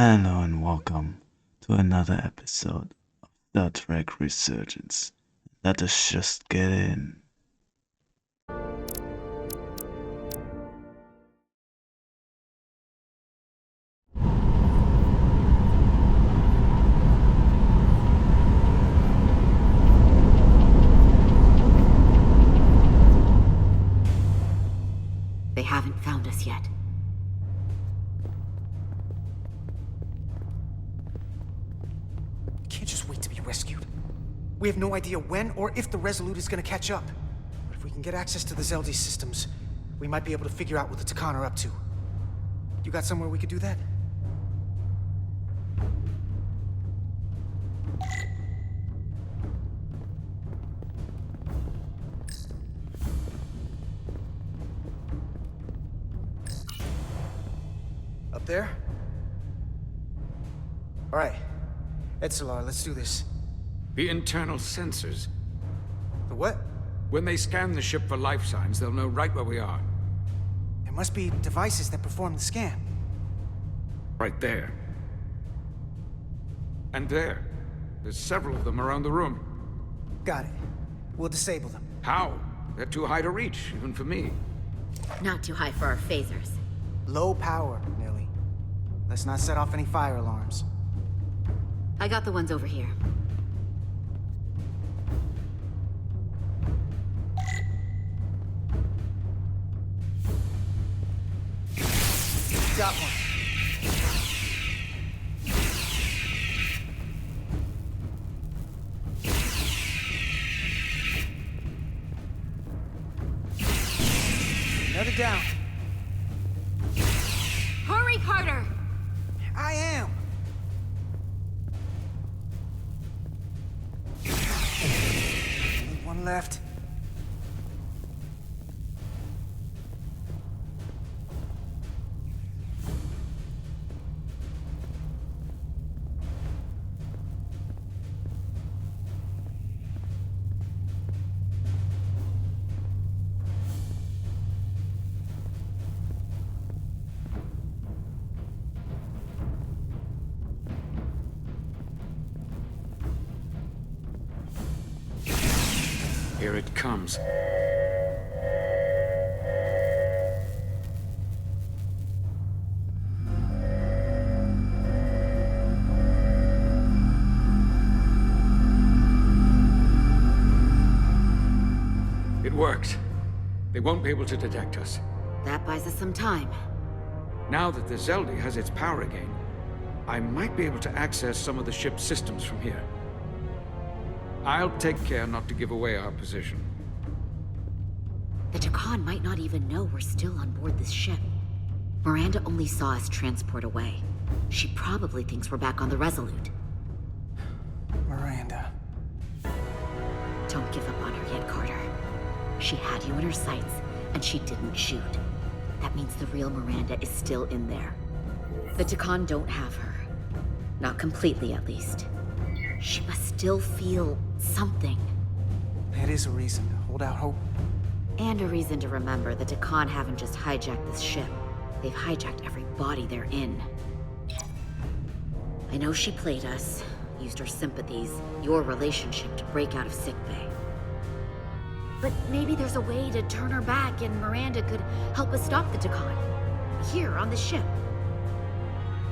Hello and welcome to another episode of Star Trek Resurgence. Let us just get in. They haven't found us yet. Can't just wait to be rescued. We have no idea when or if the Resolute is gonna catch up. But if we can get access to the Zeldi systems, we might be able to figure out what the Takan are up to. You got somewhere we could do that? Up there? Alright. Edsolar, let's do this. The internal sensors. The what? When they scan the ship for life signs, they'll know right where we are. There must be devices that perform the scan. Right there. And there. There's several of them around the room. Got it. We'll disable them. How? They're too high to reach, even for me. Not too high for our phasers. Low power, Millie. Let's not set off any fire alarms. I got the ones over here. Got one. Another down. Hurry, Carter! I am. Only one left. Here it comes. It worked. They won't be able to detect us. That buys us some time. Now that the Zeldi has its power again, I might be able to access some of the ship's systems from here. I'll take care not to give away our position. The Takan might not even know we're still on board this ship. Miranda only saw us transport away. She probably thinks we're back on the Resolute. Miranda. Don't give up on her yet, Carter. She had you in her sights, and she didn't shoot. That means the real Miranda is still in there. The Takan don't have her. Not completely, at least. She must still feel something. That is a reason to hold out hope. And a reason to remember the Takan haven't just hijacked this ship. They've hijacked every body they're in. I know she played us, used our sympathies, your relationship to break out of sickbay. But maybe there's a way to turn her back and Miranda could help us stop the Takan. Here, on the ship.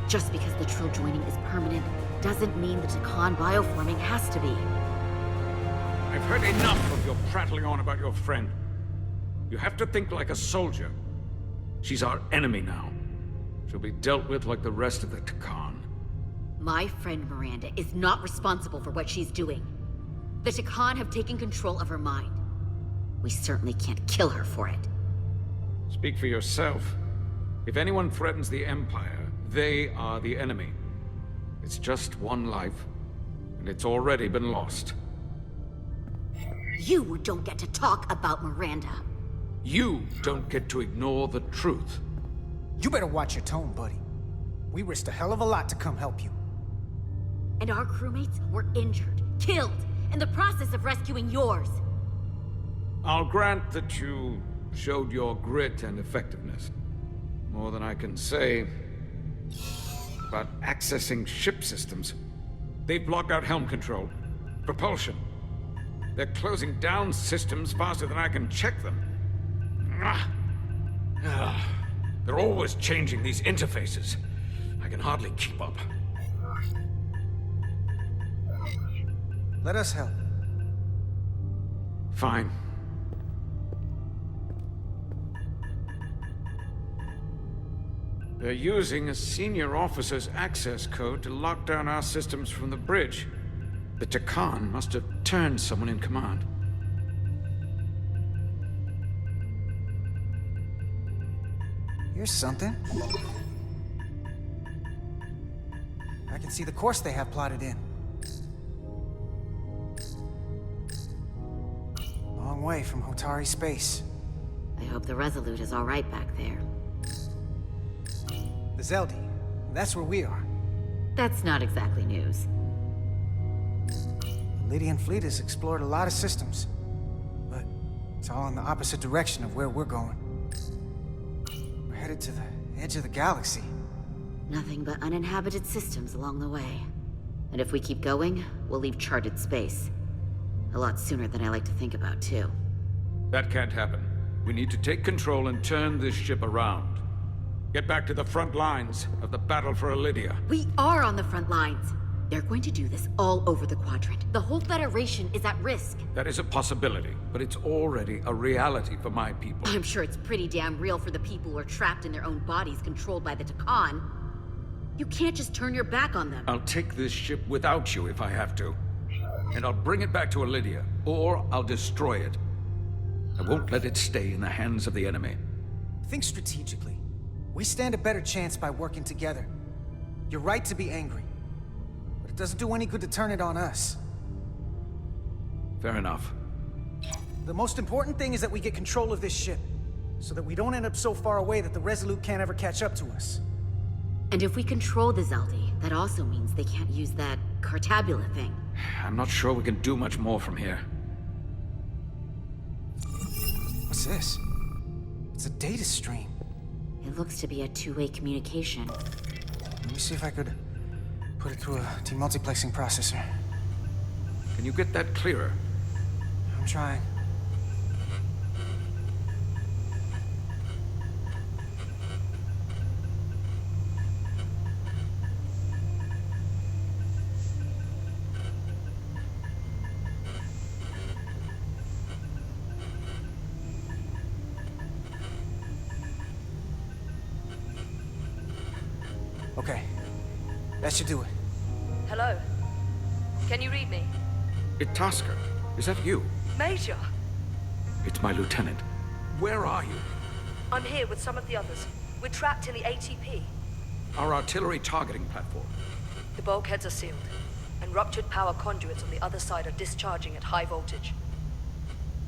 Just because the Trill joining is permanent doesn't mean the Takan bioforming has to be. I've heard enough of your prattling on about your friend. You have to think like a soldier. She's our enemy now. She'll be dealt with like the rest of the Takan. My friend Miranda is not responsible for what she's doing. The Takan have taken control of her mind. We certainly can't kill her for it. Speak for yourself. If anyone threatens the Empire, they are the enemy. It's just one life, and it's already been lost. You don't get to talk about Miranda. You don't get to ignore the truth. You better watch your tone, buddy. We risked a hell of a lot to come help you. And our crewmates were injured, killed, in the process of rescuing yours. I'll grant that you showed your grit and effectiveness. More than I can say. about accessing ship systems. They've blocked out helm control, propulsion. They're closing down systems faster than I can check them. They're always changing these interfaces. I can hardly keep up. Let us help. Fine. They're using a senior officer's access code to lock down our systems from the bridge. The Takan must have turned someone in command. Here's something. I can see the course they have plotted in. Long way from Hotari space. I hope the Resolute is all right back there. The Zeldi. That's where we are. That's not exactly news. The Lydian fleet has explored a lot of systems, but it's all in the opposite direction of where we're going. We're headed to the edge of the galaxy. Nothing but uninhabited systems along the way. And if we keep going, we'll leave charted space. A lot sooner than I like to think about, too. That can't happen. We need to take control and turn this ship around. Get back to the front lines of the battle for Elydia. We are on the front lines. They're going to do this all over the Quadrant. The whole Federation is at risk. That is a possibility, but it's already a reality for my people. I'm sure it's pretty damn real for the people who are trapped in their own bodies controlled by the Takan. You can't just turn your back on them. I'll take this ship without you if I have to. And I'll bring it back to Elydia, or I'll destroy it. I won't let it stay in the hands of the enemy. Think strategically. We stand a better chance by working together. You're right to be angry, but it doesn't do any good to turn it on us. Fair enough. The most important thing is that we get control of this ship, so that we don't end up so far away that the Resolute can't ever catch up to us. And if we control the Zeldi, that also means they can't use that Cartabula thing. I'm not sure we can do much more from here. What's this? It's a data stream. It looks to be a two-way communication. Let me see if I could put it through a demultiplexing processor. Can you get that clearer? I'm trying. Okay. That should do it. Hello? Can you read me? Itasca, is that you? Major! It's my lieutenant. Where are you? I'm here with some of the others. We're trapped in the ATP. Our artillery targeting platform. The bulkheads are sealed, and ruptured power conduits on the other side are discharging at high voltage.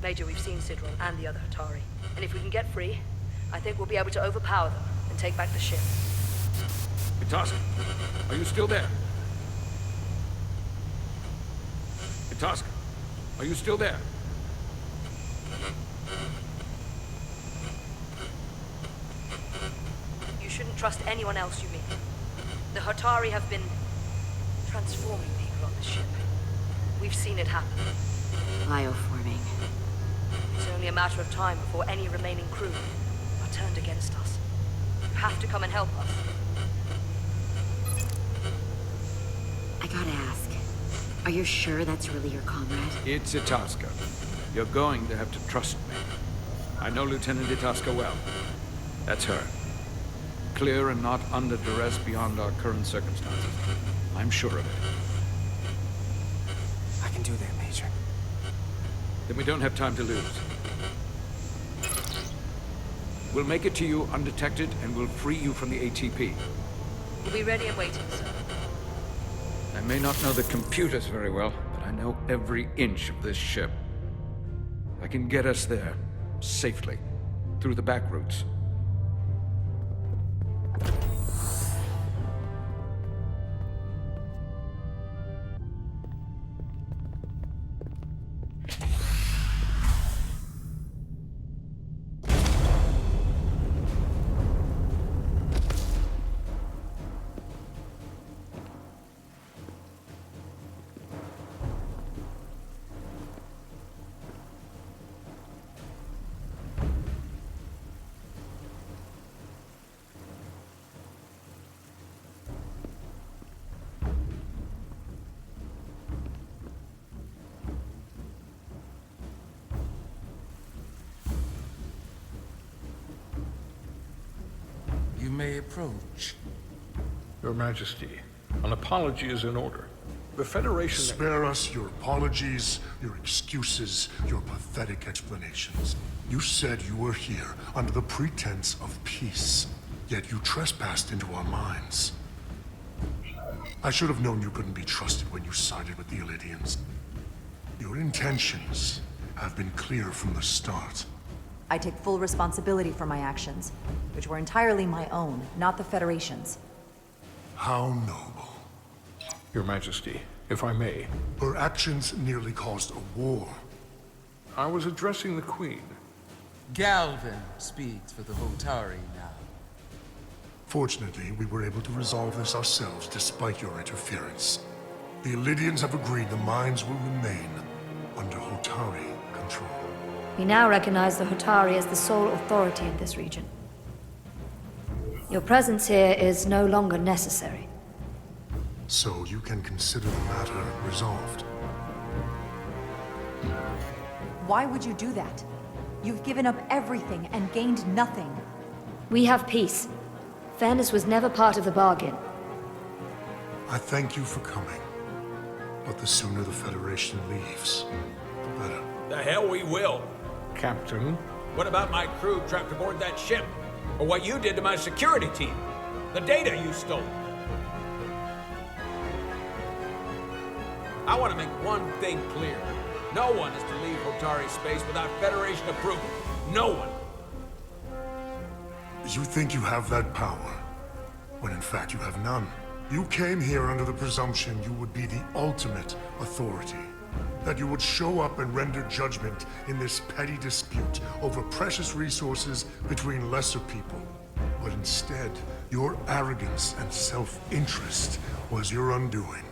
Major, we've seen Sidron and the other Hatari, and if we can get free, I think we'll be able to overpower them and take back the ship. Itasca, are you still there? Itasca, are you still there? You shouldn't trust anyone else you meet. The Hatari have been transforming people on the ship. We've seen it happen. Bioforming. It's only a matter of time before any remaining crew are turned against us. You have to come and help us. I gotta ask, are you sure that's really your comrade? It's Itasca. You're going to have to trust me. I know Lieutenant Itasca well. That's her. Clear and not under duress beyond our current circumstances. I'm sure of it. I can do that, Major. Then we don't have time to lose. We'll make it to you undetected, and we'll free you from the ATP. We'll be ready and waiting, sir. I may not know the computers very well, but I know every inch of this ship. I can get us there, safely, through the back routes. may approach. Your Majesty, an apology is in order. The Federation... Spare us your apologies, your excuses, your pathetic explanations. You said you were here under the pretense of peace, yet you trespassed into our minds. I should have known you couldn't be trusted when you sided with the Illidians. Your intentions have been clear from the start. I take full responsibility for my actions, which were entirely my own, not the Federation's. How noble. Your Majesty, if I may. Her actions nearly caused a war. I was addressing the Queen. Galvin speaks for the Hotari now. Fortunately, we were able to resolve this ourselves despite your interference. The Illidians have agreed the mines will remain under Hotari control. We now recognize the Hotari as the sole authority in this region. Your presence here is no longer necessary. So you can consider the matter resolved. Why would you do that? You've given up everything and gained nothing. We have peace. Fairness was never part of the bargain. I thank you for coming. But the sooner the Federation leaves, the better. The hell we will. Captain, What about my crew trapped aboard that ship? Or what you did to my security team? The data you stole? I want to make one thing clear. No one is to leave Hotari space without Federation approval. No one. You think you have that power, when in fact you have none. You came here under the presumption you would be the ultimate authority. That you would show up and render judgment in this petty dispute over precious resources between lesser people. But instead, your arrogance and self-interest was your undoing.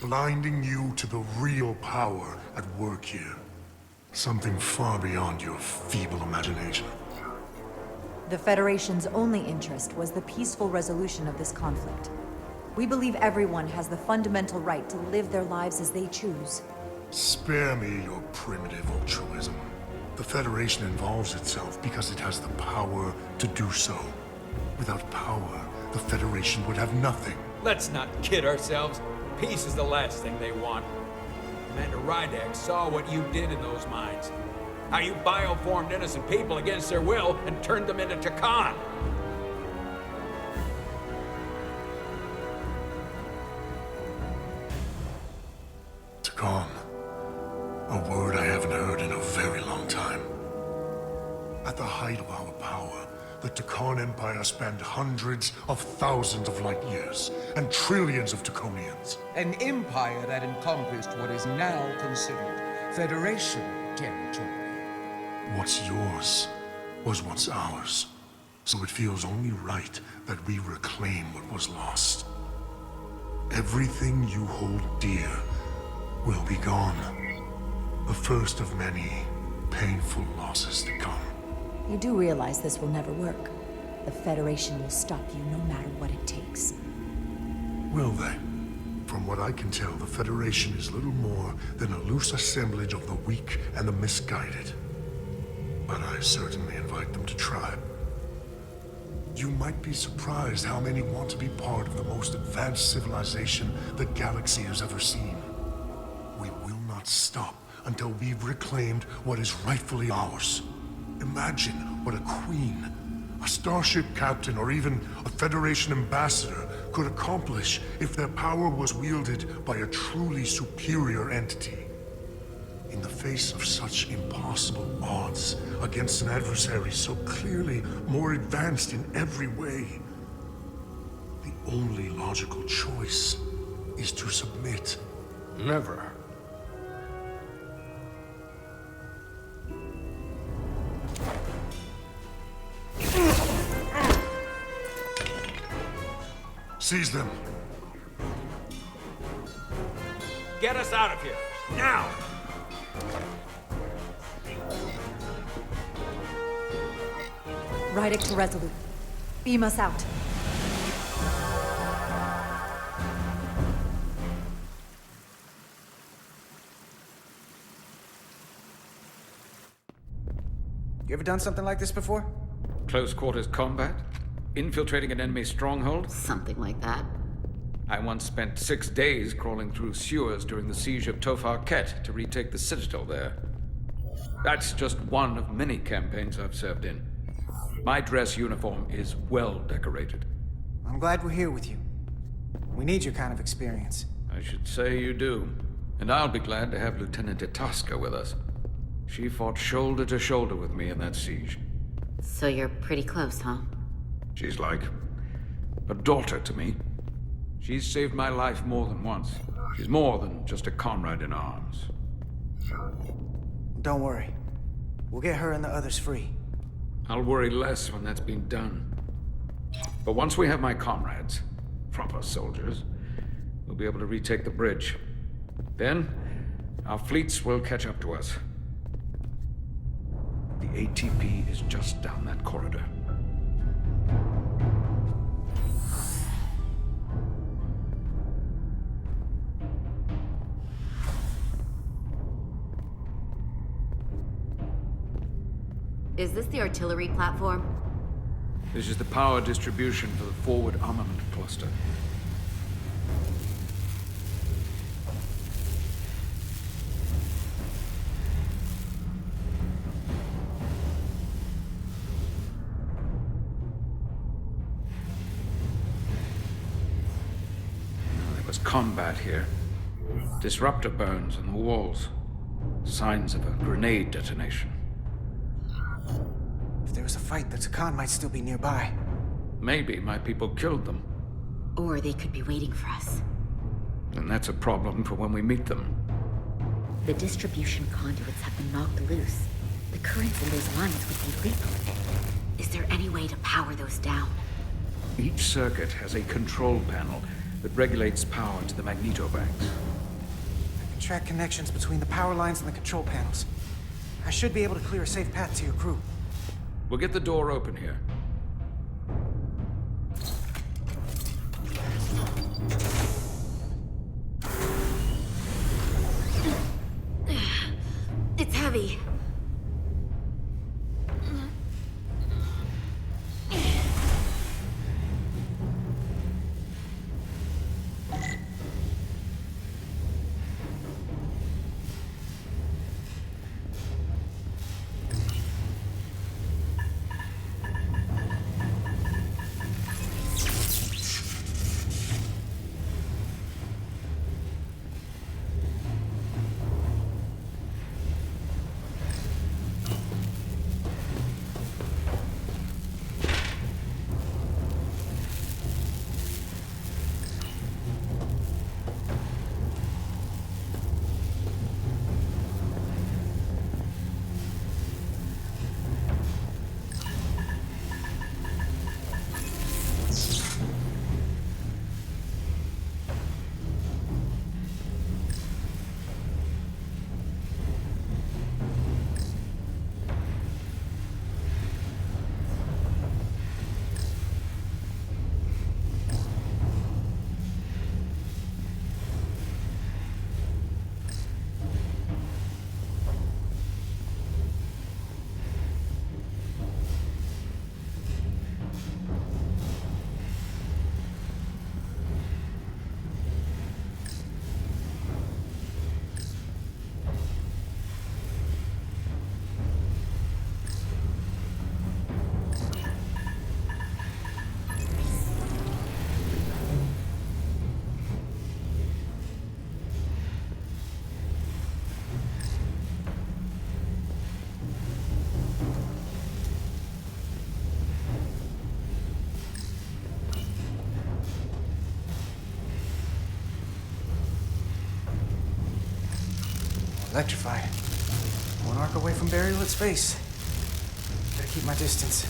Blinding you to the real power at work here. Something far beyond your feeble imagination. The Federation's only interest was the peaceful resolution of this conflict. We believe everyone has the fundamental right to live their lives as they choose. Spare me your primitive altruism. The Federation involves itself because it has the power to do so. Without power, the Federation would have nothing. Let's not kid ourselves. Peace is the last thing they want. Commander Rydak saw what you did in those mines. How you bioformed innocent people against their will and turned them into Takan. Takan. A word I haven't heard in a very long time. At the height of our power, the Takan Empire spanned hundreds of thousands of light years and trillions of Taconians. An empire that encompassed what is now considered Federation territory. What's yours was once ours. So it feels only right that we reclaim what was lost. Everything you hold dear will be gone. The first of many painful losses to come. You do realize this will never work. The Federation will stop you no matter what it takes. Will they? From what I can tell, the Federation is little more than a loose assemblage of the weak and the misguided. But I certainly invite them to try. You might be surprised how many want to be part of the most advanced civilization the galaxy has ever seen. We will not stop until we've reclaimed what is rightfully ours. Imagine what a queen, a starship captain, or even a Federation ambassador could accomplish if their power was wielded by a truly superior entity. In the face of such impossible odds against an adversary so clearly more advanced in every way, the only logical choice is to submit. never. Seize them. Get us out of here. Now! Rydick to Resolute. Beam us out. You ever done something like this before? Close quarters combat? infiltrating an enemy stronghold? Something like that. I once spent 6 days crawling through sewers during the siege of Tofar Ket to retake the citadel there. That's just one of many campaigns I've served in. My dress uniform is well decorated. I'm glad we're here with you. We need your kind of experience. I should say you do. And I'll be glad to have Lieutenant Itasca with us. She fought shoulder to shoulder with me in that siege. So you're pretty close, huh? She's like a daughter to me. She's saved my life more than once. She's more than just a comrade in arms. Don't worry. We'll get her and the others free. I'll worry less when that's been done. But once we have my comrades, proper soldiers, we'll be able to retake the bridge. Then, our fleets will catch up to us. The ATP is just down that corridor. Is this the artillery platform? This is the power distribution for the forward armament cluster. There was combat here. Disruptor burns on the walls. Signs of a grenade detonation. If there was a fight, the Takan might still be nearby. Maybe my people killed them. Or they could be waiting for us. And that's a problem for when we meet them. The distribution conduits have been knocked loose. The currents in those lines would be lethal. Is there any way to power those down? Each circuit has a control panel that regulates power to the magnetobanks. I can track connections between the power lines and the control panels. I should be able to clear a safe path to your crew. We'll get the door open here. It's heavy. Electrified. One arc away from burial at space. Gotta keep my distance.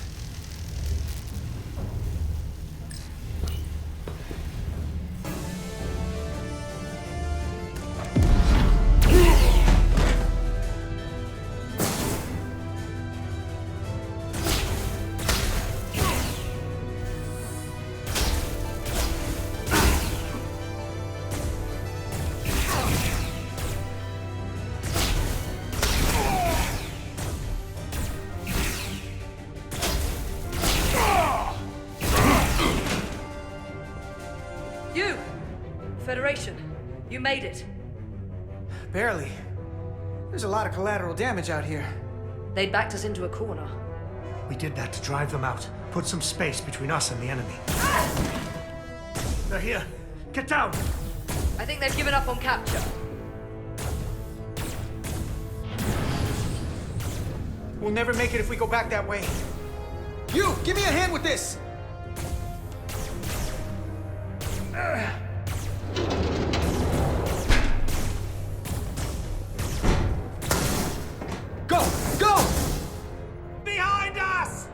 Federation, you made it. Barely. There's a lot of collateral damage out here. They'd backed us into a corner. We did that to drive them out. Put some space between us and the enemy. They're here. Get down! I think they've given up on capture. We'll never make it if we go back that way. You! Give me a hand with this! Go! Go! Behind us!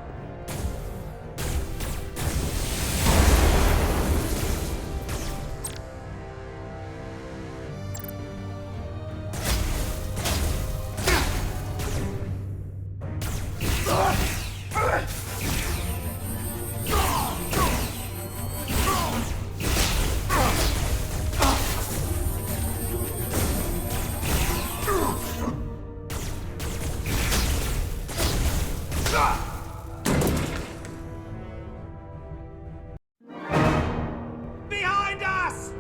Behind us!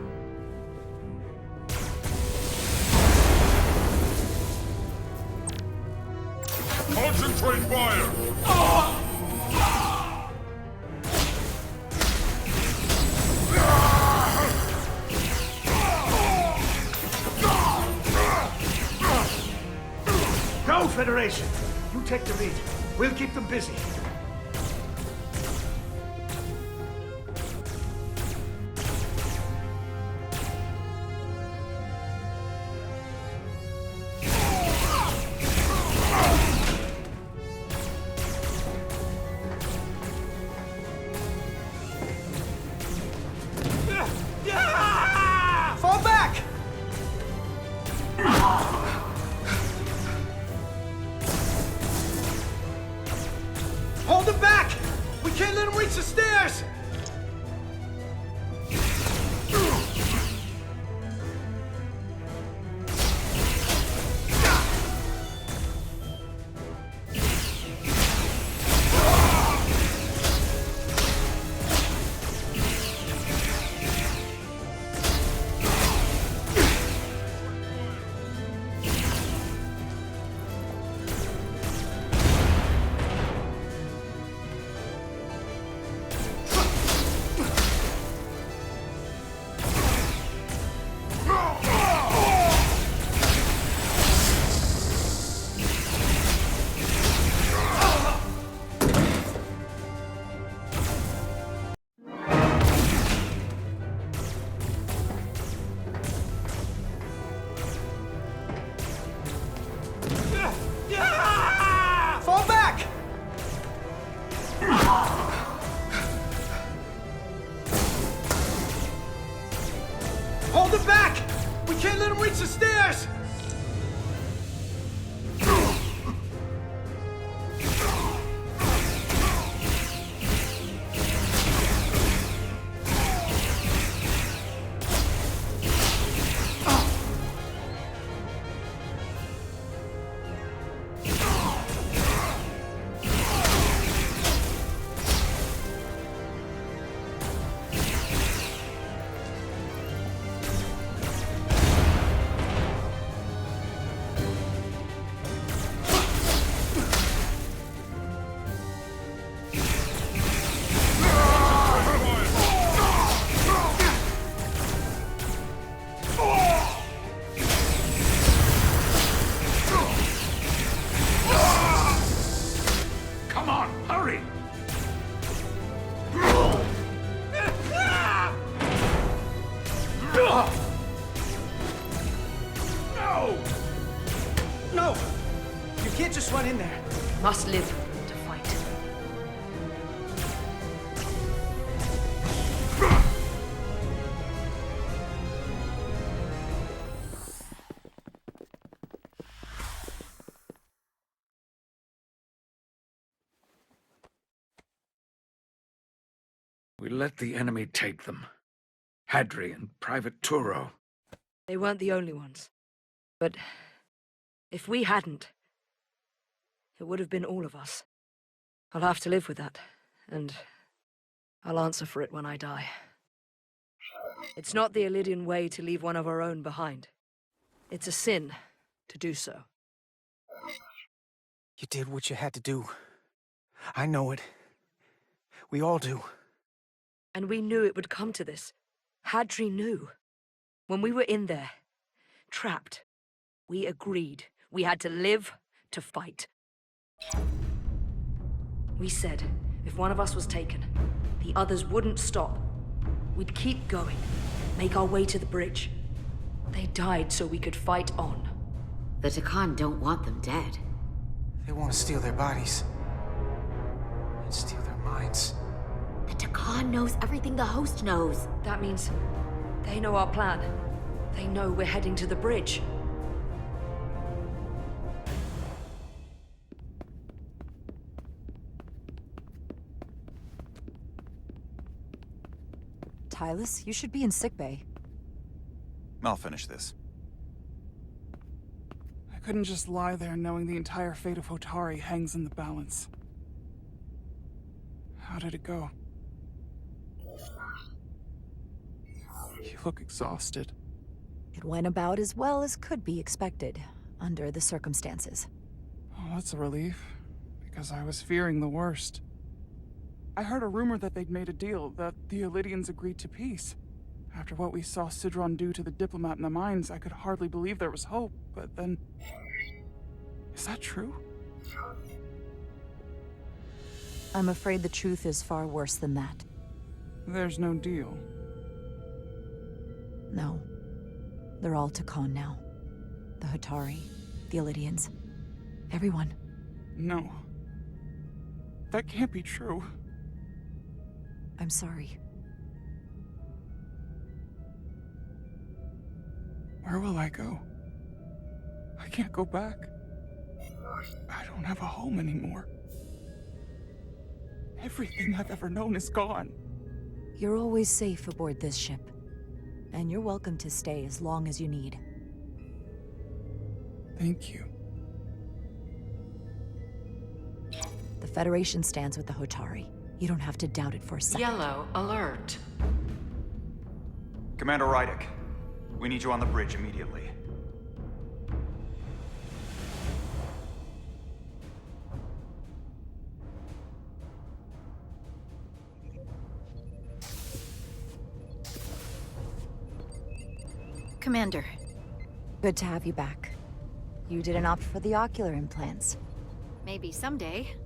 Concentrate fire! Go, Federation! You take the lead. We'll keep them busy. Fall back! Hold them back! We can't let them reach the stairs! Fall back! Hold them back! We can't let them reach the stairs! Come on, hurry! No! No! You can't just run in there. Must live to fight. We let the enemy take them. Hadri and Private Turo. They weren't the only ones. But if we hadn't, it would have been all of us. I'll have to live with that, and I'll answer for it when I die. It's not the Illidian way to leave one of our own behind. It's a sin to do so. You did what you had to do. I know it. We all do. And we knew it would come to this. Hadri knew. When we were in there, trapped, we agreed we had to live to fight. We said if one of us was taken, the others wouldn't stop. We'd keep going, make our way to the bridge. They died so we could fight on. The Takan don't want them dead. They want to steal their bodies. And steal their minds. The Takan knows everything the host knows. That means they know our plan. They know we're heading to the bridge. Tylus, you should be in sickbay. I'll finish this. I couldn't just lie there knowing the entire fate of Hotari hangs in the balance. How did it go? You look exhausted. It went about as well as could be expected, under the circumstances. Oh, that's a relief, because I was fearing the worst. I heard a rumor that they'd made a deal, that the Illidians agreed to peace. After what we saw Sidron do to the diplomat in the mines, I could hardly believe there was hope, but then... Is that true? I'm afraid the truth is far worse than that. There's no deal. No. They're all Takan now. The Hotari, the Illidians, everyone. No. That can't be true. I'm sorry. Where will I go? I can't go back. I don't have a home anymore. Everything I've ever known is gone. You're always safe aboard this ship. And you're welcome to stay as long as you need. Thank you. The Federation stands with the Hotari. You don't have to doubt it for a second. Yellow alert. Commander Rydick, we need you on the bridge immediately. Commander. Good to have you back. You didn't opt for the ocular implants. Maybe someday.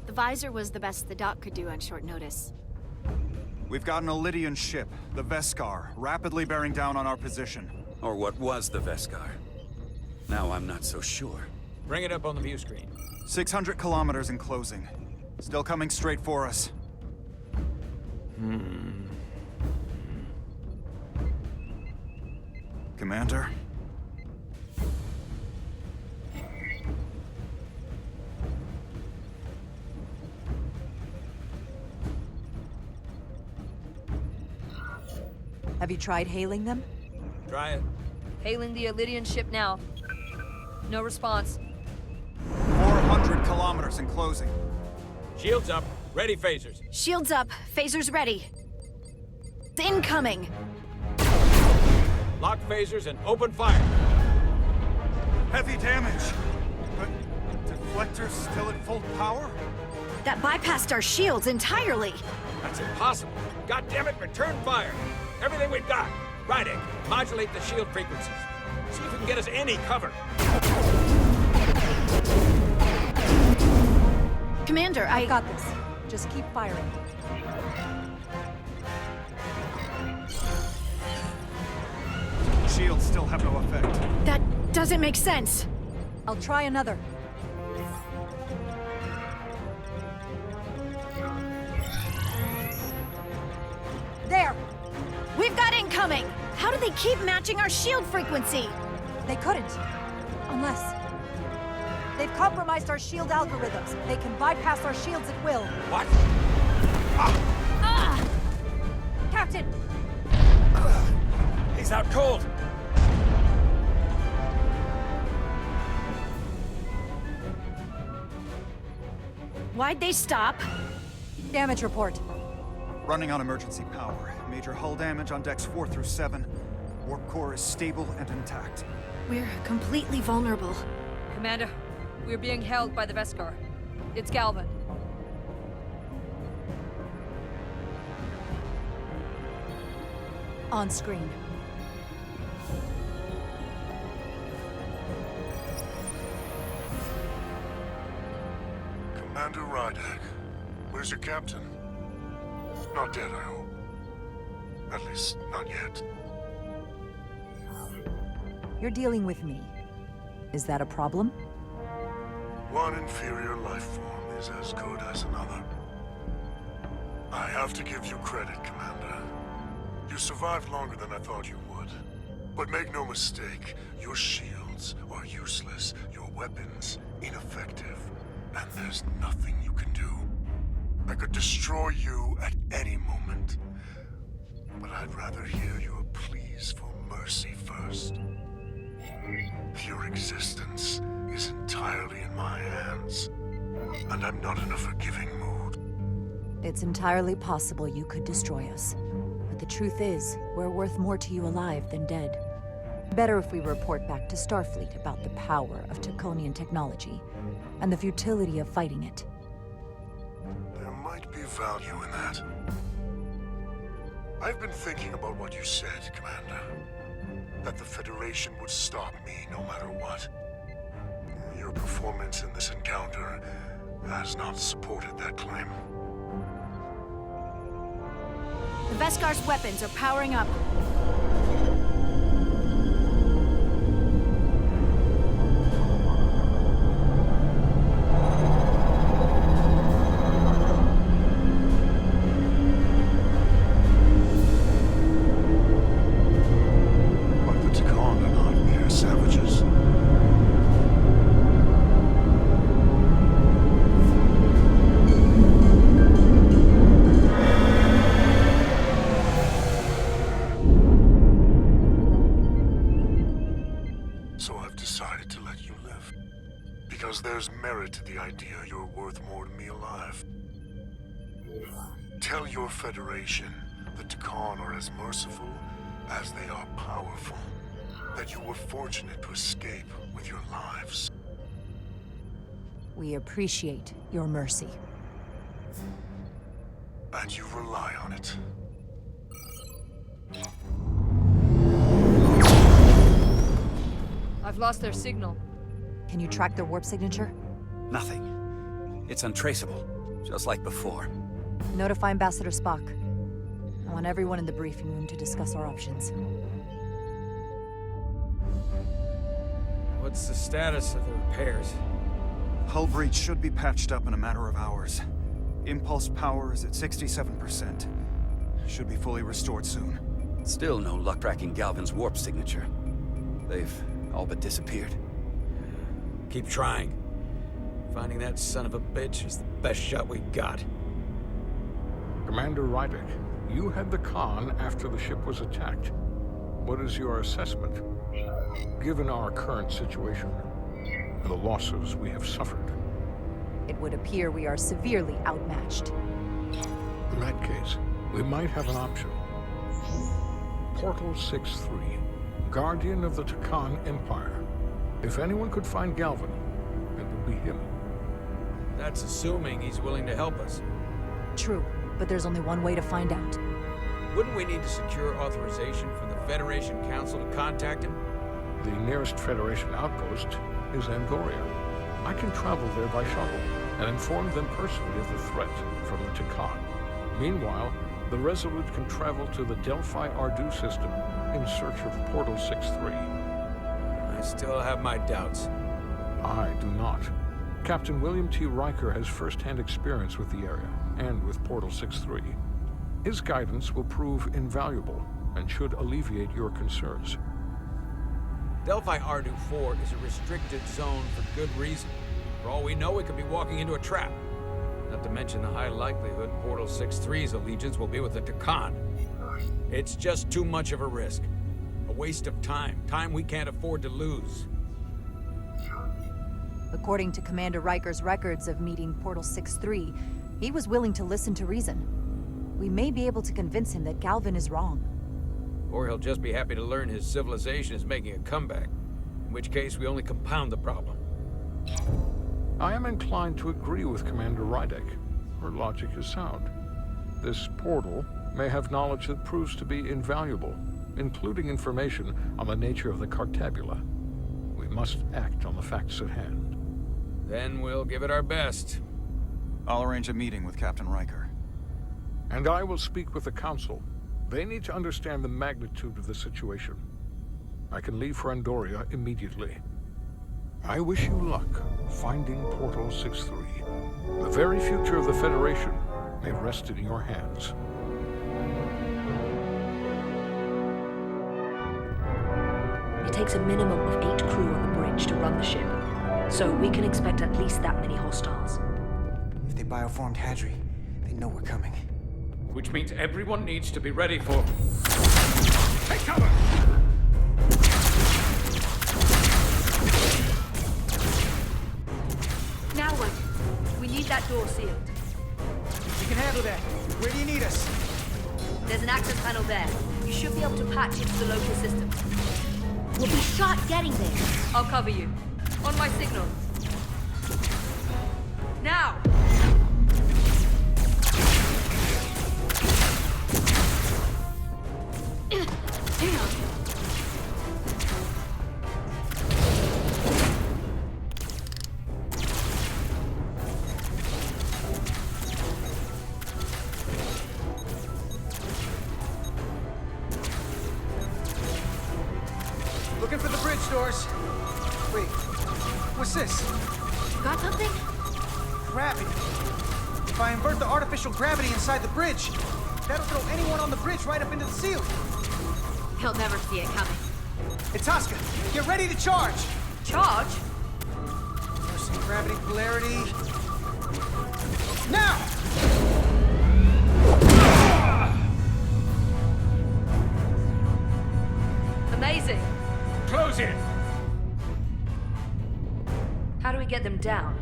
The visor was the best the doc could do on short notice. We've got an Illidian ship, the Veskar, rapidly bearing down on our position. Or what was the Veskar. Now I'm not so sure. Bring it up on the view screen. 600 kilometers in closing. Still coming straight for us. Commander? Have you tried hailing them? Try it. Hailing the Illidian ship now. No response. 400 kilometers in closing. Shields up. Ready phasers. Shields up. Phasers ready. Incoming! Lock phasers and open fire. Heavy damage. But deflectors still at full power? That bypassed our shields entirely! That's impossible. God damn it, return fire. Everything we've got. Rydick, modulate the shield frequencies. See if we can get us any cover. Commander, I got this. Just keep firing. Shields still have no effect. That doesn't make sense. I'll try another. There! We've got incoming! How do they keep matching our shield frequency? They couldn't. Unless... They've compromised our shield algorithms. They can bypass our shields at will. What? Ah! Captain! He's out cold. Why'd they stop? Damage report. Running on emergency power. Major hull damage on decks 4 through 7. Warp core is stable and intact. We're completely vulnerable. Commander, we're being held by the Veskar. It's Galvin. On screen. Commander Rydak, where's your captain? Not dead, I hope. At least, not yet. You're dealing with me. Is that a problem? One inferior life form is as good as another. I have to give you credit, Commander. You survived longer than I thought you would. But make no mistake, your shields are useless, your weapons ineffective, and there's nothing you can do. I could destroy you at any moment. But I'd rather hear your pleas for mercy first. Your existence is entirely in my hands, and I'm not in a forgiving mood. It's entirely possible you could destroy us. But the truth is, we're worth more to you alive than dead. Better if we report back to Starfleet about the power of Taconian technology, and the futility of fighting it. There might be value in that. I've been thinking about what you said, Commander. That the Federation would stop me no matter what. Your performance in this encounter has not supported that claim. The Veskar's weapons are powering up. There's merit to the idea you're worth more to me alive. Tell your Federation the Takan are as merciful as they are powerful. That you were fortunate to escape with your lives. We appreciate your mercy. And you rely on it. I've lost their signal. Can you track their warp signature? Nothing. It's untraceable, just like before. Notify Ambassador Spock. I want everyone in the briefing room to discuss our options. What's the status of the repairs? Hull breach should be patched up in a matter of hours. Impulse power is at 67%. Should be fully restored soon. Still no luck tracking Galvin's warp signature. They've all but disappeared. Keep trying. Finding that son of a bitch is the best shot we got. Commander Rydak, you had the Khan after the ship was attacked. What is your assessment? Given our current situation, and the losses we have suffered. It would appear we are severely outmatched. In that case, we might have an option. Portal 6-3, Guardian of the Takan Empire. If anyone could find Galvin, it would be him. That's assuming he's willing to help us. True, but there's only one way to find out. Wouldn't we need to secure authorization from the Federation Council to contact him? The nearest Federation outpost is Angoria. I can travel there by shuttle and inform them personally of the threat from the Takan. Meanwhile, the Resolute can travel to the Delphi Ardu system in search of Portal 6-3. I still have my doubts. I do not. Captain William T. Riker has first-hand experience with the area, and with Portal 6-3. His guidance will prove invaluable, and should alleviate your concerns. Delphi Ardu 4 is a restricted zone for good reason. For all we know, we could be walking into a trap. Not to mention the high likelihood Portal 6-3's allegiance will be with the Takan. It's just too much of a risk. A waste of time. Time we can't afford to lose. According to Commander Riker's records of meeting Portal 6-3, he was willing to listen to reason. We may be able to convince him that Galvin is wrong. Or he'll just be happy to learn his civilization is making a comeback. In which case, we only compound the problem. I am inclined to agree with Commander Rydek. Her logic is sound. This portal may have knowledge that proves to be invaluable, including information on the nature of the Cartabula. We must act on the facts at hand. Then we'll give it our best. I'll arrange a meeting with Captain Riker. And I will speak with the Council. They need to understand the magnitude of the situation. I can leave for Andoria immediately. I wish you luck finding Portal 6-3. The very future of the Federation may rest in your hands. It takes a minimum of 8 crew on the bridge to run the ship, so we can expect at least that many hostiles. If they bioformed Hadri, they know we're coming. Which means everyone needs to be ready for... Take cover! Now what? We need that door sealed. We can handle that. Where do you need us? There's an access panel there. You should be able to patch into the local system. We'll be shot getting there. I'll cover you. On my signal. Now! Looking for the bridge doors. Wait, what's this? Got something? Gravity. If I invert the artificial gravity inside the bridge, that'll throw anyone on the bridge right up into the ceiling. He'll never see it coming. Itasca, get ready to charge! Charge? Reversing gravity polarity. Now! Amazing. Close it! How do we get them down?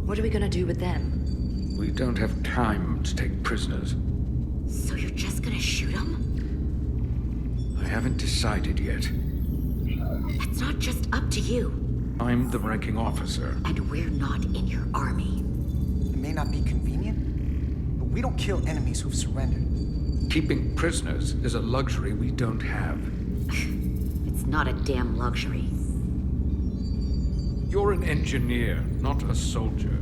What are we gonna do with them? We don't have time to take prisoners. So you're just gonna shoot him? I haven't decided yet. That's not just up to you. I'm the ranking officer. And we're not in your army. It may not be convenient, but we don't kill enemies who've surrendered. Keeping prisoners is a luxury we don't have. It's not a damn luxury. You're an engineer, not a soldier.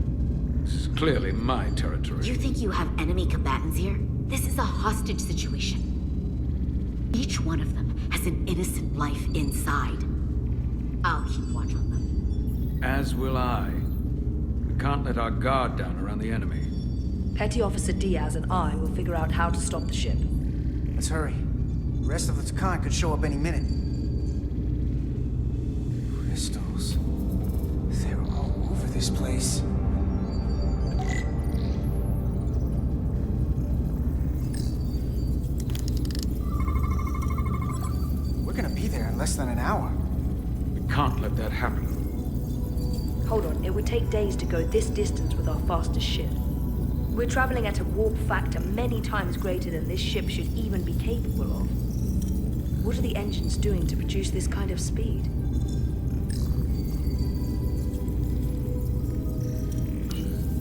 This is clearly my territory. You think you have enemy combatants here? This is a hostage situation. Each one of them has an innocent life inside. I'll keep watch on them. As will I. We can't let our guard down around the enemy. Petty Officer Diaz and I will figure out how to stop the ship. Let's hurry. The rest of the Takan could show up any minute. Crystals. They're all over this place. We're gonna be there in less than an hour. We can't let that happen. Hold on, it would take days to go this distance with our fastest ship. We're traveling at a warp factor many times greater than this ship should even be capable of. What are the engines doing to produce this kind of speed?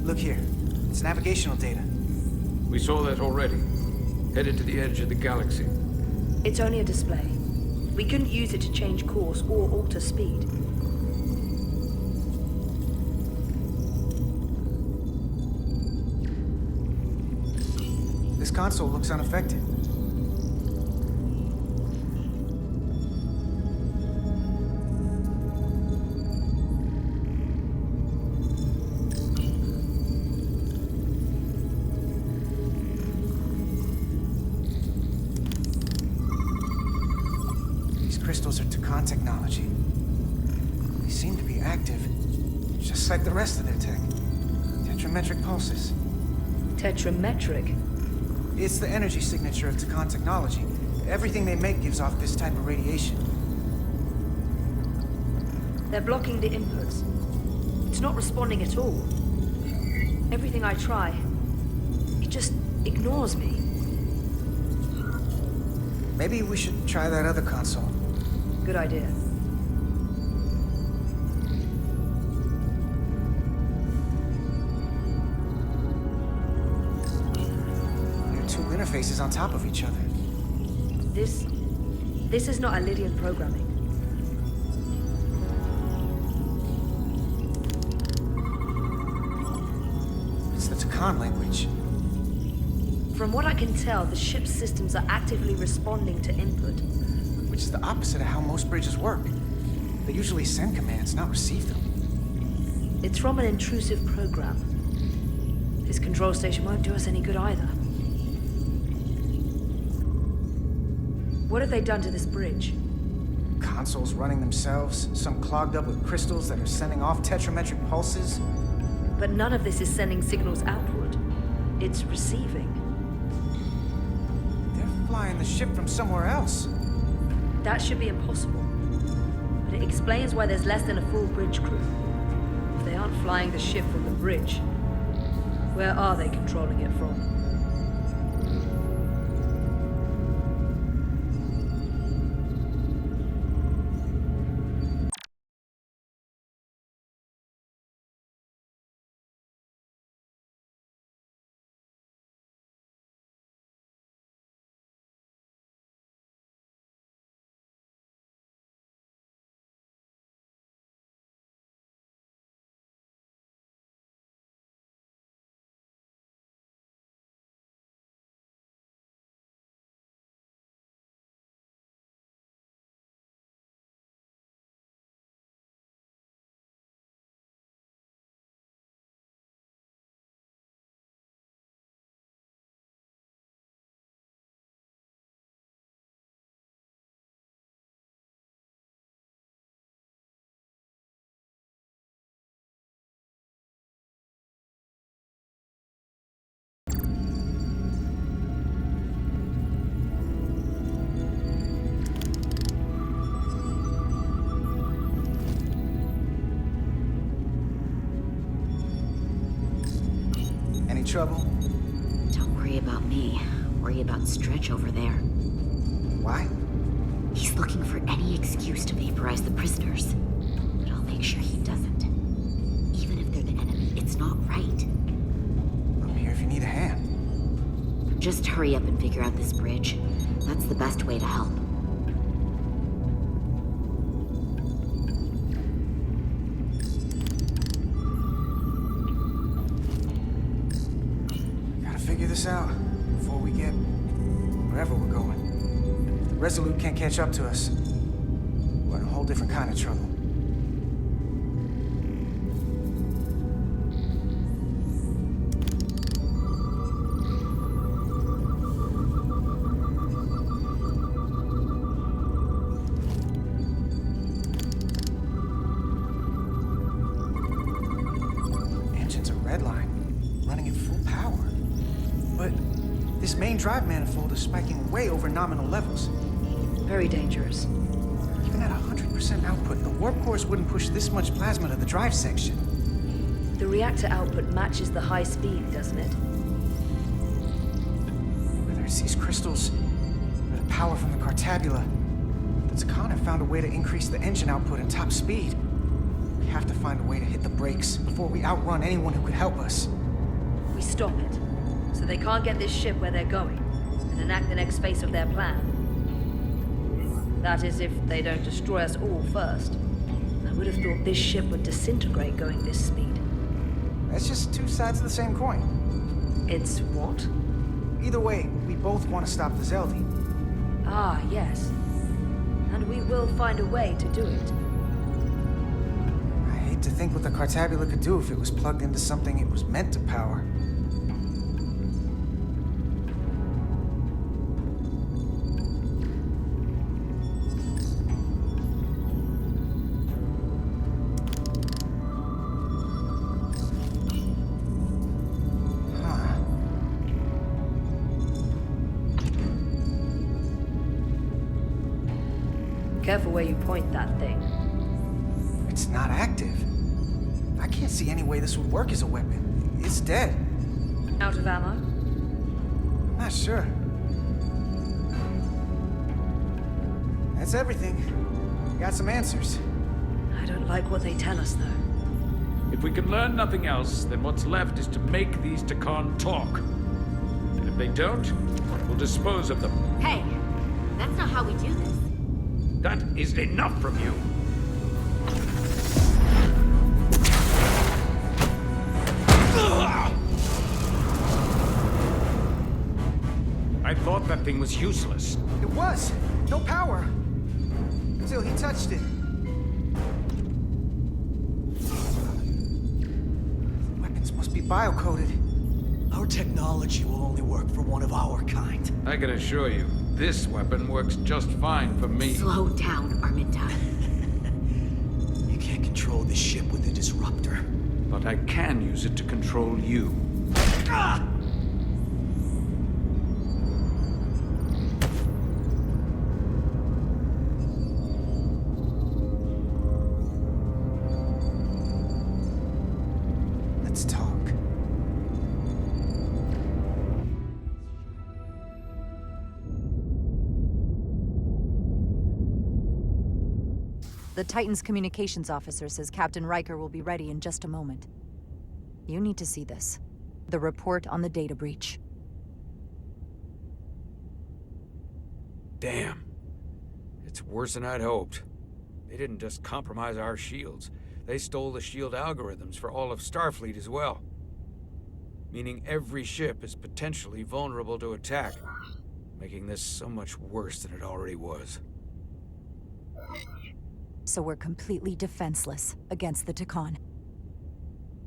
Look here. It's navigational data. We saw that already. Headed to the edge of the galaxy. It's only a display. We couldn't use it to change course or alter speed. This console looks unaffected. These crystals are Takan technology. They seem to be active, just just like the rest of their tech. Tetrametric pulses. Tetrametric? It's the energy signature of Takan technology. Everything they make gives off this type of radiation. They're blocking the inputs. It's not responding at all. Everything I try, it just ignores me. Maybe we should try that other console. Good idea. There are two interfaces on top of each other. This is not Lydian programming. It's the Takan language. From what I can tell, the ship's systems are actively responding to input. Which is the opposite of how most bridges work. They usually send commands, not receive them. It's from an intrusive program. This control station won't do us any good either. What have they done to this bridge? Consoles running themselves, some clogged up with crystals that are sending off tetrametric pulses. But none of this is sending signals outward. It's receiving. They're flying the ship from somewhere else. That should be impossible. But it explains why there's less than a full bridge crew. If they aren't flying the ship from the bridge, where are they controlling it from? Any trouble? Don't worry about me. Worry about Stretch over there. Why? He's looking for any excuse to vaporize the prisoners. But I'll make sure he doesn't. Even if they're the enemy, it's not right. I'm here if you need a hand. Just hurry up and figure out this bridge. That's the best way to help. Gotta figure this out before we get wherever we're going. If the Resolute can't catch up to us, we're in a whole different kind of trouble. Engines are redline, running at full power. But this main drive manifold is spiking way over nominal levels. Very dangerous. Even at 100% output, the warp cores wouldn't push this much plasma to the drive section. The reactor output matches the high speed, doesn't it? Whether it's these crystals or the power from the Cartabula, the Takan have found a way to increase the engine output and top speed. We have to find a way to hit the brakes before we outrun anyone who could help us. We stop it, so they can't get this ship where they're going, and enact the next phase of their plan. That is, if they don't destroy us all first. I would have thought this ship would disintegrate going this speed. That's just two sides of the same coin. It's what? Either way, we both want to stop the Zeldi. Ah, yes. And we will find a way to do it. I hate to think what the Cartabula could do if it was plugged into something it was meant to power. Careful where you point that thing. It's not active. I can't see any way this would work as a weapon. It's dead. Out of ammo? I'm not sure. That's everything. Got some answers. I don't like what they tell us, though. If we can learn nothing else, then what's left is to make these Takan talk. And if they don't, we'll dispose of them. Hey, that's not how we do this. That is enough from you. I thought that thing was useless. It was. No power. Until he touched it. The weapons must be biocoded. Our technology will only work for one of our kind. I can assure you, this weapon works just fine for me. Slow down, Arminta. You can't control the ship with a disruptor. But I can use it to control you. Ah! Let's talk. The Titan's communications officer says Captain Riker will be ready in just a moment. You need to see this. The report on the data breach. Damn. It's worse than I'd hoped. They didn't just compromise our shields. They stole the shield algorithms for all of Starfleet as well. Meaning every ship is potentially vulnerable to attack, making this so much worse than it already was. So we're completely defenseless against the Takan.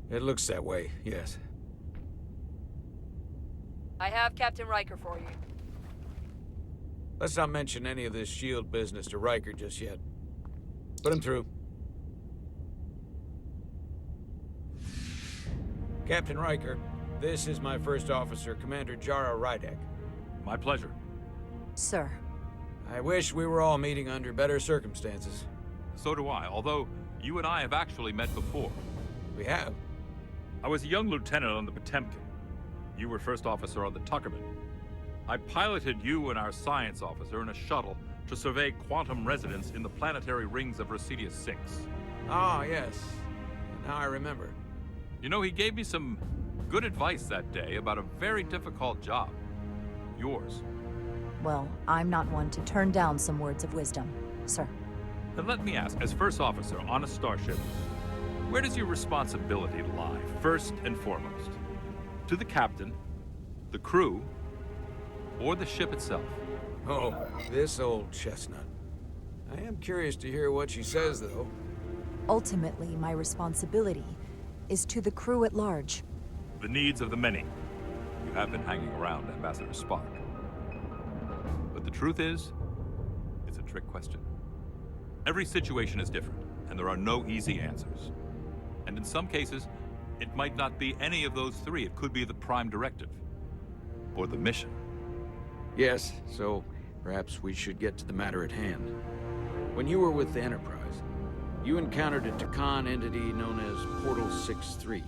It looks that way, yes. I have Captain Riker for you. Let's not mention any of this shield business to Riker just yet. Put him through. Captain Riker, this is my first officer, Commander Jara Rydek. My pleasure. Sir. I wish we were all meeting under better circumstances. So do I, although you and I have actually met before. We have? I was a young lieutenant on the Potemkin. You were first officer on the Tuckerman. I piloted you and our science officer in a shuttle to survey quantum resonance in the planetary rings of Residius 6. Ah, yes. Now I remember. You know, he gave me some good advice that day about a very difficult job. Yours. Well, I'm not one to turn down some words of wisdom, sir. Then let me ask, as first officer on a starship, where does your responsibility lie, first and foremost? To the captain, the crew, or the ship itself? Oh, this old chestnut. I am curious to hear what she says, though. Ultimately, my responsibility is to the crew at large. The needs of the many. You have been hanging around Ambassador Spock. But the truth is, it's a trick question. Every situation is different, and there are no easy answers. And in some cases, it might not be any of those three. It could be the prime directive, or the mission. Yes, so perhaps we should get to the matter at hand. When you were with the Enterprise, you encountered a Takan entity known as Portal 6-3.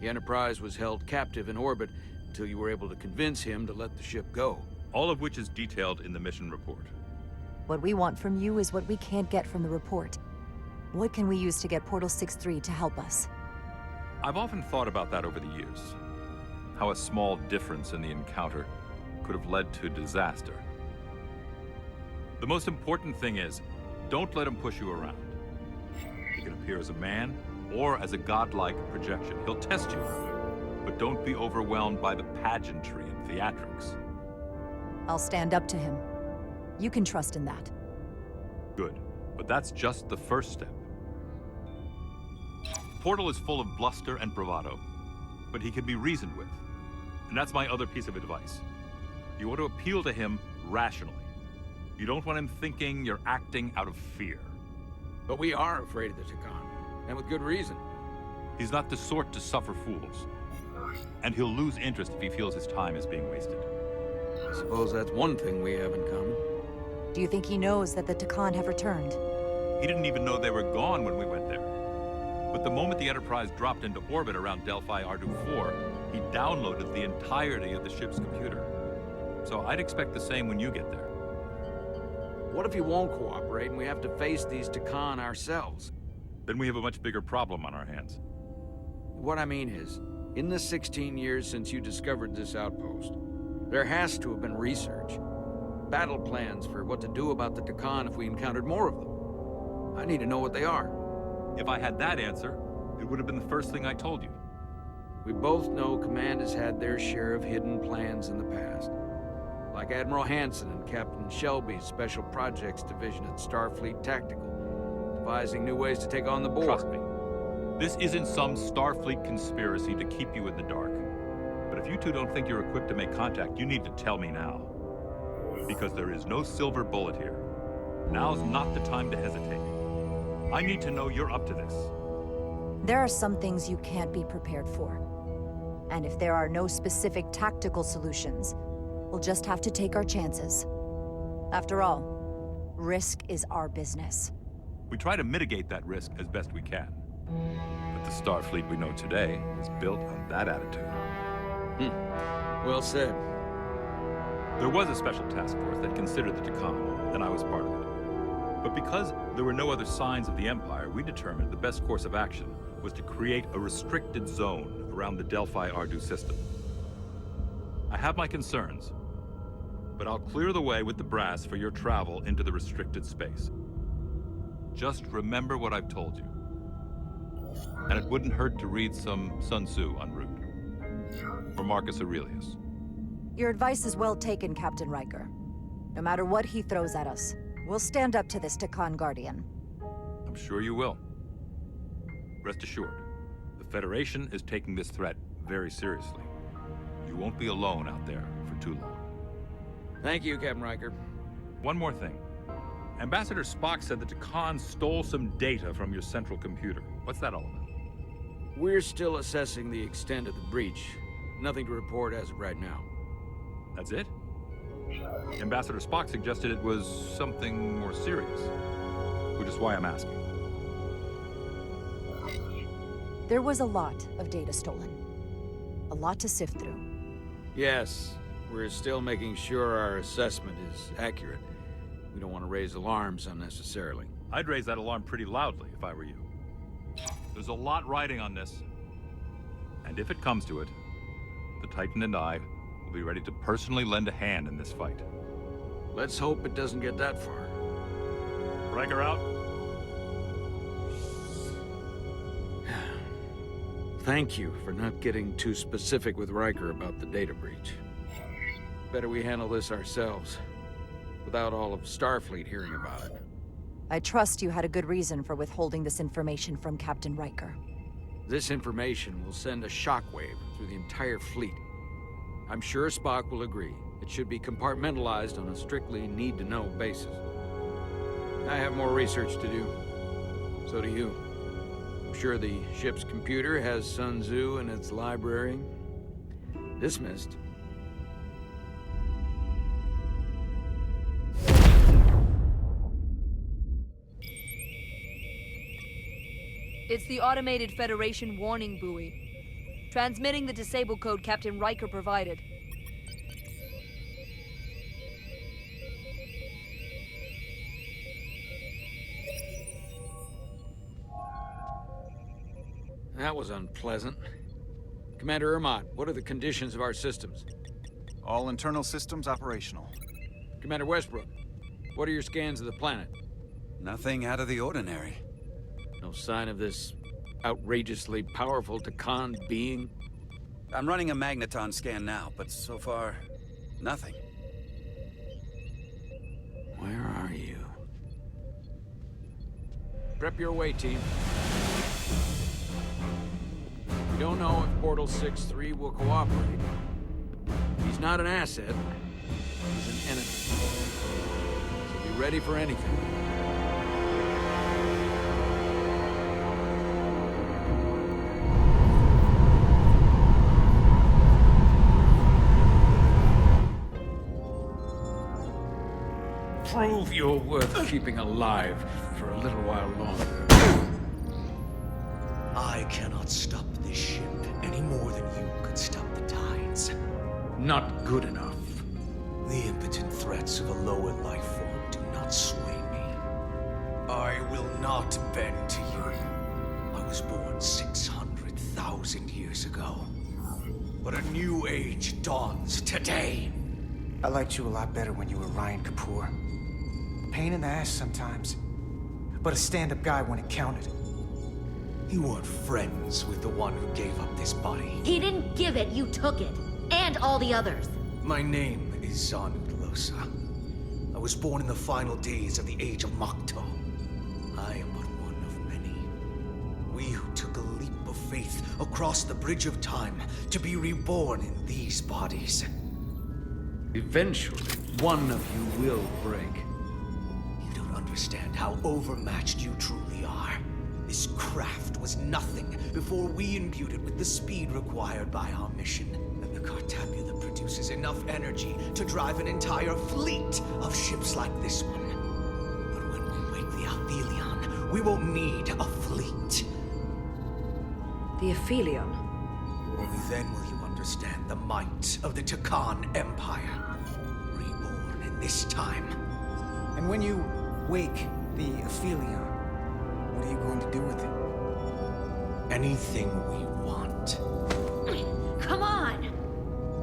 The Enterprise was held captive in orbit until you were able to convince him to let the ship go. All of which is detailed in the mission report. What we want from you is what we can't get from the report. What can we use to get Portal 6-3 to help us? I've often thought about that over the years. How a small difference in the encounter could have led to disaster. The most important thing is, don't let him push you around. He can appear as a man or as a godlike projection. He'll test you, but don't be overwhelmed by the pageantry and theatrics. I'll stand up to him. You can trust in that. Good, but that's just the first step. Portal is full of bluster and bravado, but he can be reasoned with. And that's my other piece of advice. You want to appeal to him rationally. You don't want him thinking you're acting out of fear. But we are afraid of the Takan, and with good reason. He's not the sort to suffer fools. And he'll lose interest if he feels his time is being wasted. I suppose that's one thing we have in common. Do you think he knows that the Takan have returned? He didn't even know they were gone when we went there. But the moment the Enterprise dropped into orbit around Delphi Ardu 4, he downloaded the entirety of the ship's computer. So I'd expect the same when you get there. What if he won't cooperate and we have to face these Takan ourselves? Then we have a much bigger problem on our hands. What I mean is, in the 16 years since you discovered this outpost, there has to have been research. Battle plans for what to do about the Takan if we encountered more of them. I need to know what they are. If I had that answer, it would have been the first thing I told you. We both know Command has had their share of hidden plans in the past. Like Admiral Hansen and Captain Shelby's Special Projects Division at Starfleet Tactical, devising new ways to take on the board. Trust me, this isn't some Starfleet conspiracy to keep you in the dark. But if you two don't think you're equipped to make contact, you need to tell me now. Because there is no silver bullet here. Now's not the time to hesitate. I need to know you're up to this. There are some things you can't be prepared for. And if there are no specific tactical solutions, we'll just have to take our chances. After all, risk is our business. We try to mitigate that risk as best we can. But the Starfleet we know today is built on that attitude. Well said. There was a special task force that considered the Takan, and I was part of it. But because there were no other signs of the Empire, we determined the best course of action was to create a restricted zone around the Delphi Ardu system. I have my concerns, but I'll clear the way with the brass for your travel into the restricted space. Just remember what I've told you. And it wouldn't hurt to read some Sun Tzu en route. Or Marcus Aurelius. Your advice is well taken, Captain Riker. No matter what he throws at us, we'll stand up to this Takan Guardian. I'm sure you will. Rest assured, the Federation is taking this threat very seriously. You won't be alone out there for too long. Thank you, Captain Riker. One more thing. Ambassador Spock said that Takan stole some data from your central computer. What's that all about? We're still assessing the extent of the breach. Nothing to report as of right now. That's it? Ambassador Spock suggested it was something more serious, which is why I'm asking. There was a lot of data stolen. A lot to sift through. Yes, we're still making sure our assessment is accurate. We don't want to raise alarms unnecessarily. I'd raise that alarm pretty loudly if I were you. There's a lot riding on this. And if it comes to it, the Titan and I will be ready to personally lend a hand in this fight. Let's hope it doesn't get that far. Riker out. Thank you for not getting too specific with Riker about the data breach. Better we handle this ourselves, without all of Starfleet hearing about it. I trust you had a good reason for withholding this information from Captain Riker. This information will send a shockwave through the entire fleet. I'm sure Spock will agree. It should be compartmentalized on a strictly need-to-know basis. I have more research to do. So do you. I'm sure the ship's computer has Sun Tzu in its library. Dismissed. It's the automated Federation warning buoy. Transmitting the disable code Captain Riker provided. That was unpleasant. Commander Ermont, what are the conditions of our systems? All internal systems operational. Commander Westbrook, what are your scans of the planet? Nothing out of the ordinary. No sign of this outrageously powerful Takan being? I'm running a magneton scan now, but so far, nothing. Where are you? Prep your way, team. We don't know if Portal 6-3 will cooperate. He's not an asset. He's an enemy. So be ready for anything. prove you're worth keeping alive for a little while longer. I cannot stop this ship any more than you could stop the tides. Not good enough. The impotent threats of a lower life form do not sway me. I will not bend to you. I was born 600,000 years ago. But a new age dawns today. I liked you a lot better when you were Ryan Kapoor. Pain in the ass sometimes, but a stand-up guy when it counted. You weren't friends with the one who gave up this body. He didn't give it, you took it. And all the others. My name is Zanud Losa. I was born in the final days of the Age of Makto. I am but one of many. We who took a leap of faith across the bridge of time to be reborn in these bodies. Eventually, one of you will break. You don't understand how overmatched you truly are. This craft was nothing before we imbued it with the speed required by our mission. And the Cartabula produces enough energy to drive an entire fleet of ships like this one. But when we wake the Aphelion, we won't need a fleet. The Aphelion? Only then will you understand the might of the Takan Empire. Reborn in this time. And when you wake the Aphelion, what are you going to do with it? Anything we want. Come on!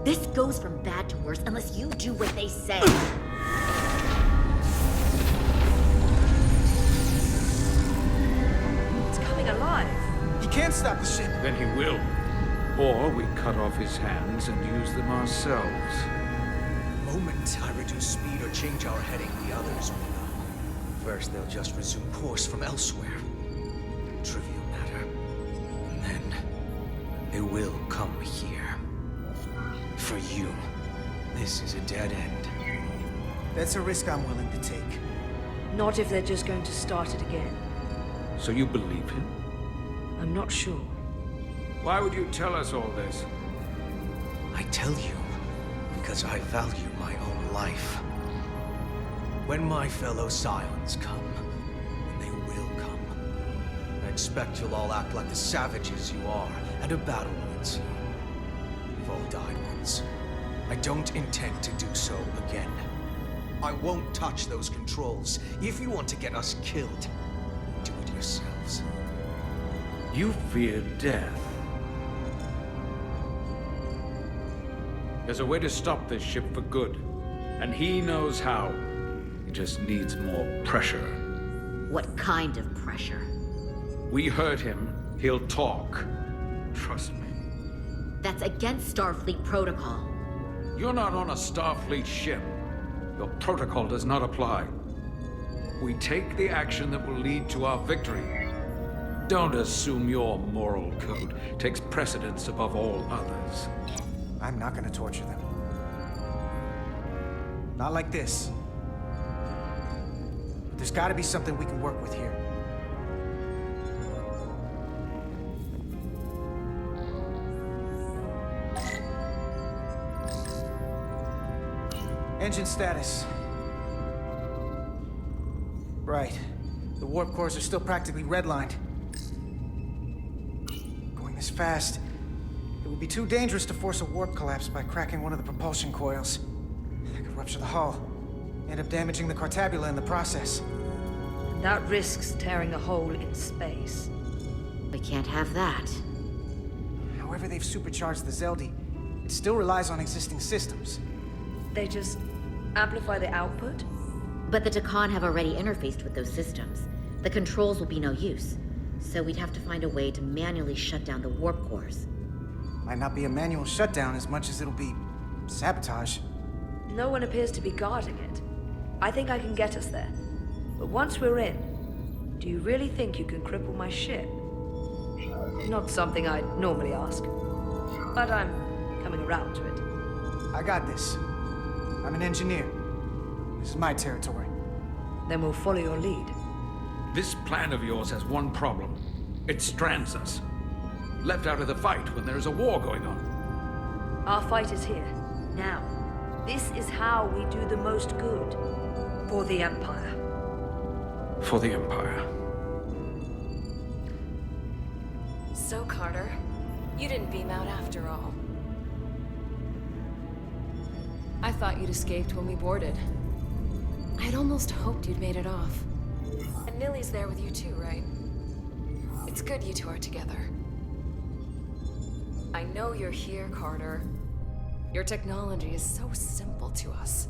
This goes from bad to worse unless you do what they say. It's coming alive. He can't stop the ship. Then he will. Or we cut off his hands and use them ourselves. The moment I reduce speed or change our heading, the others will know. First, they'll just resume course from elsewhere. Trivial matter. And then, they will come here. For you, this is a dead end. That's a risk I'm willing to take. Not if they're just going to start it again. So you believe him? I'm not sure. Why would you tell us all this? I tell you because I value my own life. When my fellow Scions come, and they will come, I expect you'll all act like the savages you are, and a battle will ensue. We've all died once. I don't intend to do so again. I won't touch those controls. If you want to get us killed, do it yourselves. You fear death. There's a way to stop this ship for good, and he knows how. He just needs more pressure. What kind of pressure? We heard him. He'll talk. Trust me. That's against Starfleet protocol. You're not on a Starfleet ship. Your protocol does not apply. We take the action that will lead to our victory. Don't assume your moral code takes precedence above all others. I'm not gonna torture them. Not like this. There's gotta be something we can work with here. Engine status. Right. The warp cores are still practically redlined. Going this fast, it would be too dangerous to force a warp collapse by cracking one of the propulsion coils. That could rupture the hull, end up damaging the Cartabula in the process. That risks tearing a hole in space. We can't have that. However they've supercharged the Zeldi, it still relies on existing systems. They just amplify the output? But the Takan have already interfaced with those systems. The controls will be no use. So we'd have to find a way to manually shut down the warp cores. Might not be a manual shutdown as much as it'll be sabotage. No one appears to be guarding it. I think I can get us there. But once we're in, do you really think you can cripple my ship? Not something I'd normally ask. But I'm coming around to it. I got this. I'm an engineer. This is my territory. Then we'll follow your lead. This plan of yours has one problem. It strands us. Left out of the fight when there is a war going on. Our fight is here, now. This is how we do the most good. For the Empire. For the Empire. So, Carter, you didn't beam out after all. I thought you'd escaped when we boarded. I'd almost hoped you'd made it off. And Millie's there with you too, right? It's good you two are together. I know you're here, Carter. Your technology is so simple to us.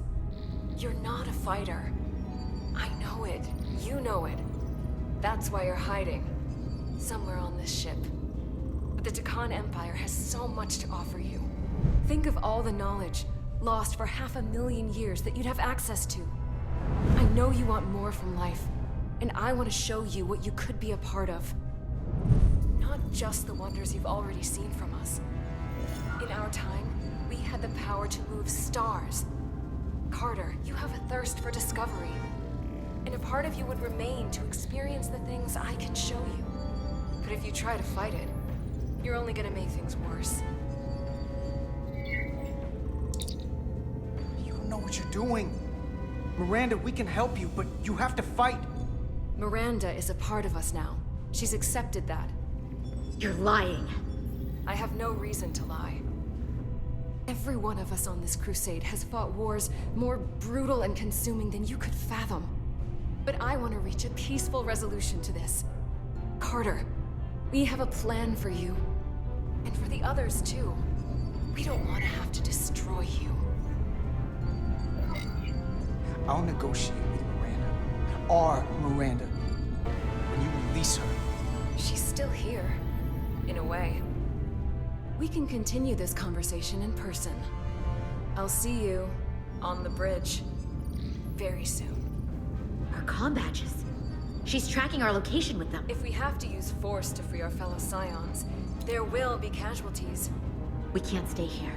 You're not a fighter. I know it. You know it. That's why you're hiding. Somewhere on this ship. But the Takan Empire has so much to offer you. Think of all the knowledge lost for 500,000 years that you'd have access to. I know you want more from life, and I want to show you what you could be a part of. Not just the wonders you've already seen from us. In our time, we had the power to move stars. Carter, you have a thirst for discovery. And a part of you would remain to experience the things I can show you. But if you try to fight it, you're only gonna make things worse. You don't know what you're doing. Miranda, we can help you, but you have to fight. Miranda is a part of us now. She's accepted that. You're lying. I have no reason to lie. Every one of us on this crusade has fought wars more brutal and consuming than you could fathom. But I want to reach a peaceful resolution to this. Carter, we have a plan for you. And for the others, too. We don't want to have to destroy you. I'll negotiate with Miranda. Our Miranda. When you release her. She's still here. In a way. We can continue this conversation in person. I'll see you on the bridge very soon. Our comm badges. She's tracking our location with them. If we have to use force to free our fellow Scions, there will be casualties. We can't stay here.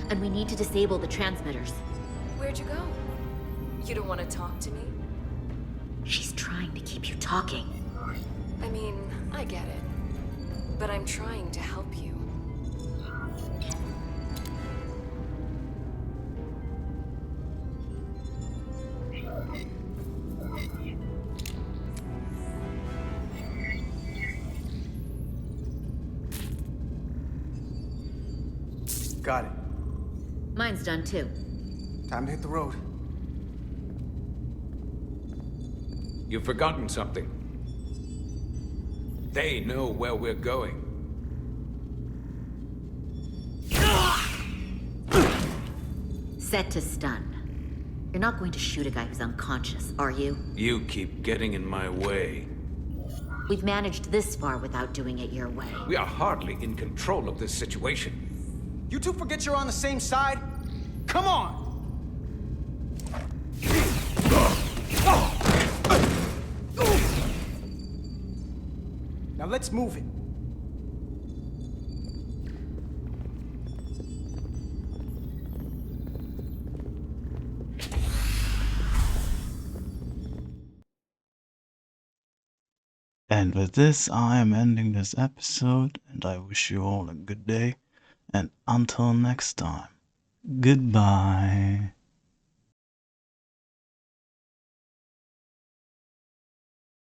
And we need to disable the transmitters. Where'd you go? You don't want to talk to me? She's trying to keep you talking. I mean, I get it. But I'm trying to help you. Got it. Mine's done too. Time to hit the road. You've forgotten something. They know where we're going. Set to stun. You're not going to shoot a guy who's unconscious, are you? You keep getting in my way. We've managed this far without doing it your way. We are hardly in control of this situation. You two forget you're on the same side? Come on! Now let's move it. And with this, I am ending this episode, and I wish you all a good day, and until next time, goodbye.